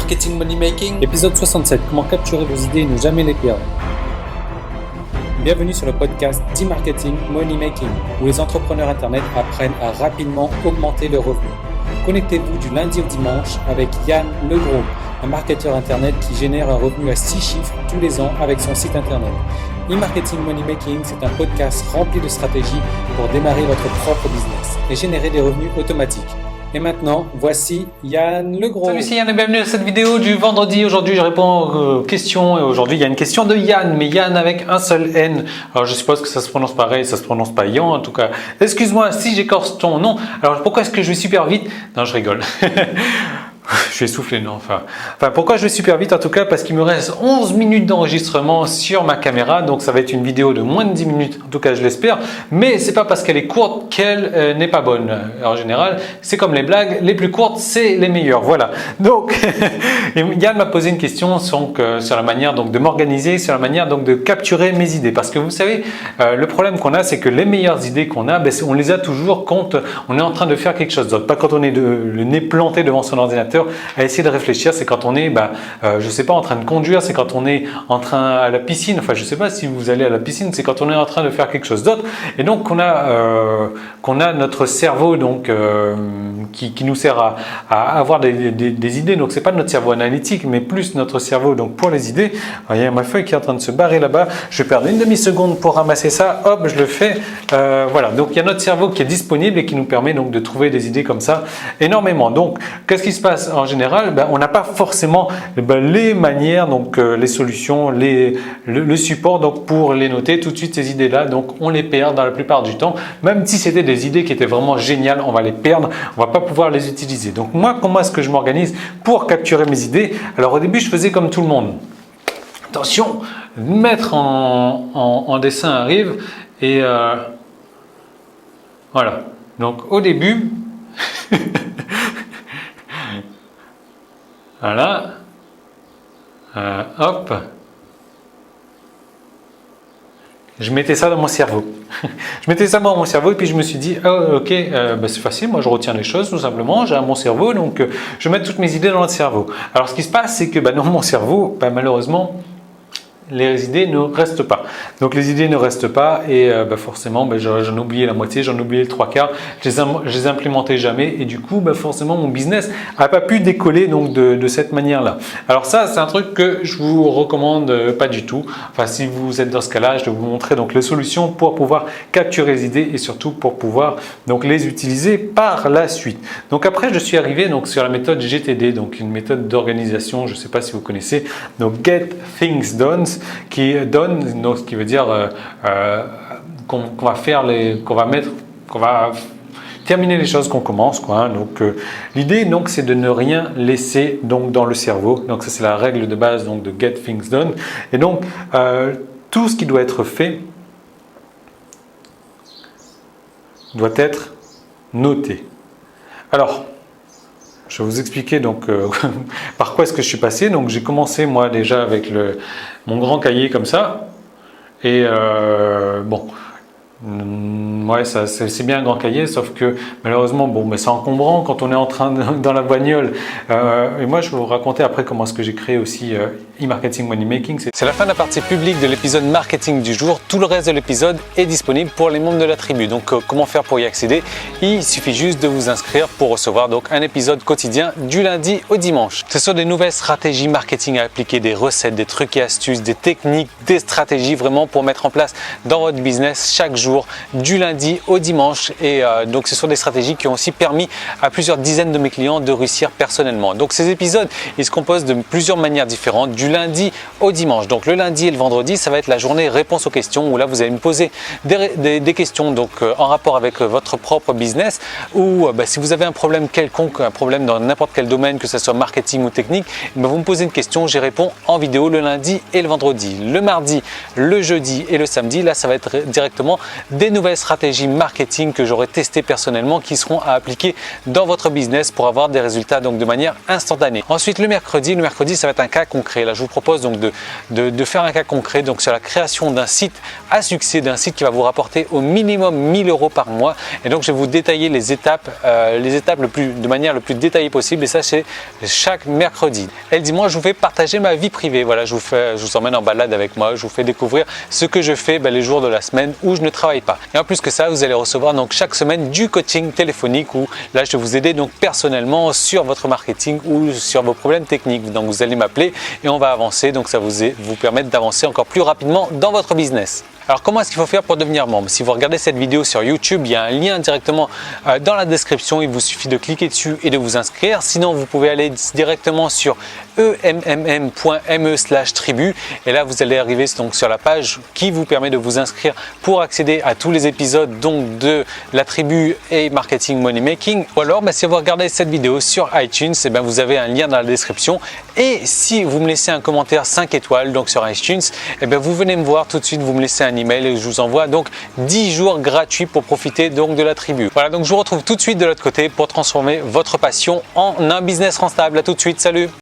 Marketing Money Making. Épisode 67, comment capturer vos idées et ne jamais les perdre. Bienvenue sur le podcast d'e-marketing Money Making, où les entrepreneurs internet apprennent à rapidement augmenter leurs revenus. Connectez-vous du lundi au dimanche avec Yann Legros, un marketeur internet qui génère un revenu à 6 chiffres tous les ans avec son site internet. E-marketing Money Making, c'est un podcast rempli de stratégies pour démarrer votre propre business et générer des revenus automatiques. Et maintenant, voici Yann Legros. Salut, c'est Yann et bienvenue à cette vidéo du vendredi. Aujourd'hui, je réponds aux questions et aujourd'hui, il y a une question de Yann, mais Yann avec un seul N. Alors, je suppose que ça se prononce pareil, ça se prononce pas Yann en tout cas. Excuse-moi si j'écorche ton nom. Alors, pourquoi est-ce que je vais super vite? Non, je rigole. Je suis essoufflé, non, enfin, pourquoi je vais super vite en tout cas? Parce qu'il me reste 11 minutes d'enregistrement sur ma caméra, donc ça va être une vidéo de moins de 10 minutes, en tout cas je l'espère, mais c'est pas parce qu'elle est courte qu'elle n'est pas bonne. En général, c'est comme les blagues, les plus courtes, c'est les meilleures, voilà. Donc, Yann m'a posé une question sur la manière donc, de m'organiser, sur la manière donc, de capturer mes idées, parce que vous savez, le problème qu'on a, c'est que les meilleures idées qu'on a, on les a toujours quand on est en train de faire quelque chose d'autre, pas quand on est le nez planté devant son ordinateur à essayer de réfléchir, c'est quand on est, je sais pas, en train de conduire, c'est quand on est en train à la piscine, enfin je sais pas si vous allez à la piscine, c'est quand on est en train de faire quelque chose d'autre, et donc qu'on a notre cerveau donc qui nous sert à avoir des idées, donc c'est pas notre cerveau analytique, mais plus notre cerveau donc pour les idées. Alors, il y a ma feuille qui est en train de se barrer là-bas, je vais perdre une demi-seconde pour ramasser ça, hop, je le fais, voilà, donc il y a notre cerveau qui est disponible et qui nous permet donc de trouver des idées comme ça énormément. Donc qu'est-ce qui se passe en général? On n'a pas forcément les manières, donc les solutions, le support donc pour les noter tout de suite ces idées-là. Donc on les perd dans la plupart du temps. Même si c'était des idées qui étaient vraiment géniales, on va les perdre, on va pas pouvoir les utiliser. Donc moi, comment est-ce que je m'organise pour capturer mes idées? Alors au début, je faisais comme tout le monde. Attention, mettre en dessin arrive et voilà. Donc au début. Voilà, hop, je mettais ça dans mon cerveau. Je mettais ça dans mon cerveau et puis je me suis dit, oh, ok, c'est facile, moi je retiens les choses tout simplement, j'ai mon cerveau, donc je vais mettre toutes mes idées dans le cerveau. Alors ce qui se passe, c'est que dans mon cerveau, malheureusement, les idées ne restent pas. Donc les idées ne restent pas et forcément j'en oubliais la moitié, j'en oubliais le trois quarts, je les implémentais jamais et du coup forcément mon business n'a pas pu décoller donc de cette manière-là. Alors ça c'est un truc que je vous recommande pas du tout. Enfin si vous êtes dans ce cas-là, je vais vous montrer donc les solutions pour pouvoir capturer les idées et surtout pour pouvoir donc les utiliser par la suite. Donc après je suis arrivé donc sur la méthode GTD, donc une méthode d'organisation, je ne sais pas si vous connaissez, donc Get Things Done, qui donne, donc, ce qui veut dire qu'on va terminer les choses qu'on commence, quoi, hein. Donc l'idée donc c'est de ne rien laisser donc dans le cerveau. Donc ça c'est la règle de base donc de Get Things Done. Et donc tout ce qui doit être fait doit être noté. Alors je vais vous expliquer donc par quoi est-ce que je suis passé. Donc j'ai commencé moi déjà avec mon grand cahier comme ça et ouais, c'est bien un grand cahier, sauf que malheureusement, c'est encombrant quand on est en train dans la bagnole. Et moi, je vais vous raconter après comment est-ce que j'ai créé aussi e-marketing money making. C'est la fin de la partie publique de l'épisode marketing du jour. Tout le reste de l'épisode est disponible pour les membres de la tribu. Donc, comment faire pour y accéder? Il suffit juste de vous inscrire pour recevoir donc un épisode quotidien du lundi au dimanche. Ce sont des nouvelles stratégies marketing à appliquer, des recettes, des trucs et astuces, des techniques, des stratégies vraiment pour mettre en place dans votre business chaque jour, du lundi au dimanche. Et donc ce sont des stratégies qui ont aussi permis à plusieurs dizaines de mes clients de réussir personnellement. Donc ces épisodes, ils se composent de plusieurs manières différentes, du lundi au dimanche. Donc le lundi et le vendredi, ça va être la journée réponse aux questions, où là vous allez me poser des questions donc en rapport avec votre propre business, ou si vous avez un problème quelconque, un problème dans n'importe quel domaine, que ce soit marketing ou technique, vous me posez une question, j'y réponds en vidéo le lundi et le vendredi. Le mardi, le jeudi et le samedi, là ça va être directement des nouvelles stratégies stratégies marketing que j'aurai testées personnellement qui seront à appliquer dans votre business pour avoir des résultats donc de manière instantanée. Ensuite, le mercredi, ça va être un cas concret. Là, je vous propose donc de faire un cas concret donc sur la création d'un site à succès, d'un site qui va vous rapporter au minimum 1000 € par mois. Et donc, je vais vous détailler les étapes de manière le plus détaillée possible. Et ça, c'est chaque mercredi. Et le dimanche, je vous fais partager ma vie privée. Voilà, je vous emmène en balade avec moi. Je vous fais découvrir ce que je fais les jours de la semaine où je ne travaille pas. Et en plus que ça, vous allez recevoir donc chaque semaine du coaching téléphonique où là, je vais vous aider donc personnellement sur votre marketing ou sur vos problèmes techniques. Donc, vous allez m'appeler et on va avancer. Donc, ça vous permettre d'avancer encore plus rapidement dans votre business. Alors, comment est-ce qu'il faut faire pour devenir membre? Si vous regardez cette vidéo sur YouTube, il y a un lien directement dans la description. Il vous suffit de cliquer dessus et de vous inscrire. Sinon, vous pouvez aller directement sur emmm.me/tribu et là, vous allez arriver donc sur la page qui vous permet de vous inscrire pour accéder à tous les épisodes donc de la tribu et marketing money making. Ou alors, si vous regardez cette vidéo sur iTunes, vous avez un lien dans la description. Et si vous me laissez un commentaire 5 étoiles donc sur iTunes, vous venez me voir tout de suite, vous me laissez un email et je vous envoie donc 10 jours gratuits pour profiter donc de la tribu. Voilà, donc je vous retrouve tout de suite de l'autre côté pour transformer votre passion en un business rentable. À tout de suite, salut!